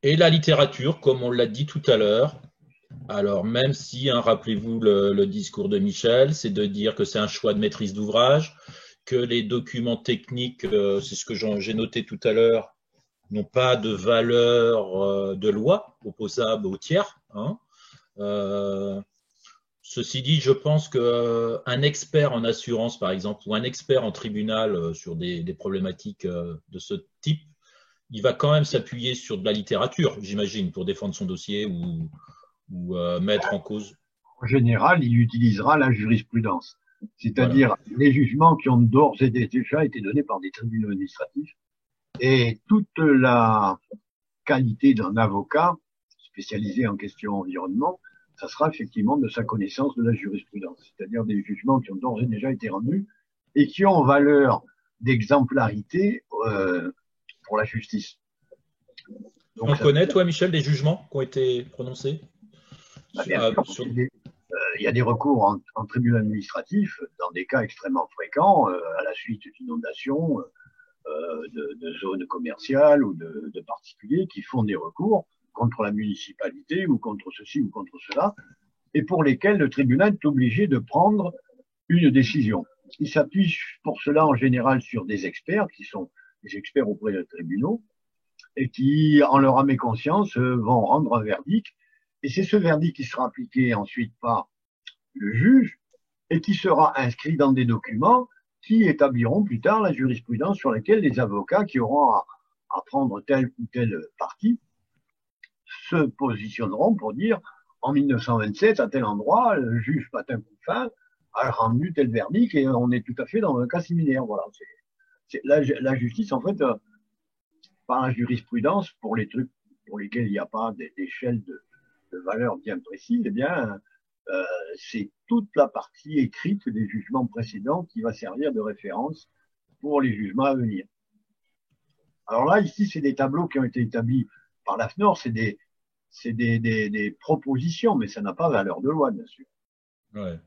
Et la littérature, comme on l'a dit tout à l'heure, alors même si, hein, rappelez-vous le discours de Michel, c'est de dire que c'est un choix de maîtrise d'ouvrage, que les documents techniques, c'est ce que j'ai noté tout à l'heure, n'ont pas de valeur de loi opposable aux tiers. Hein. Euh, Ceci dit, je pense qu'un expert en assurance, par exemple, ou un expert en tribunal sur des problématiques de ce type, il va quand même s'appuyer sur de la littérature, j'imagine, pour défendre son dossier ou mettre en cause. En général, il utilisera la jurisprudence, Voilà. c'est-à-dire les jugements qui ont d'ores et déjà été donnés par des tribunaux administratifs. Et toute la qualité d'un avocat spécialisé en questions environnement, ça sera effectivement de sa connaissance de la jurisprudence, c'est-à-dire des jugements qui ont d'ores et déjà été rendus et qui ont valeur d'exemplarité pour la justice. On Donc, ça veut connaît, dire, toi, Michel, des jugements qui ont été prononcés bah, sur, bien sûr, sur... il y a des recours en tribunal administratif dans des cas extrêmement fréquents à la suite d'inondations, de zones commerciales ou de particuliers qui font des recours contre la municipalité ou contre ceci ou contre cela, et pour lesquels le tribunal est obligé de prendre une décision. Il s'appuie pour cela en général sur des experts qui sont des experts auprès des tribunaux et qui, en leur âme et conscience, vont rendre un verdict. Et c'est ce verdict qui sera appliqué ensuite par le juge et qui sera inscrit dans des documents qui établiront plus tard la jurisprudence sur laquelle les avocats qui auront à prendre tel ou tel parti se positionneront pour dire en 1927, à tel endroit, le juge Patin-Couffin a rendu tel verdict et on est tout à fait dans un cas similaire. Voilà. La justice, en fait, par la jurisprudence, pour les trucs pour lesquels il n'y a pas d'échelle de valeur bien précise, eh bien, euh, c'est toute la partie écrite des jugements précédents qui va servir de référence pour les jugements à venir. Alors là, ici, c'est des tableaux qui ont été établis par l'AFNOR, c'est des propositions, mais ça n'a pas valeur de loi, bien sûr. Ouais.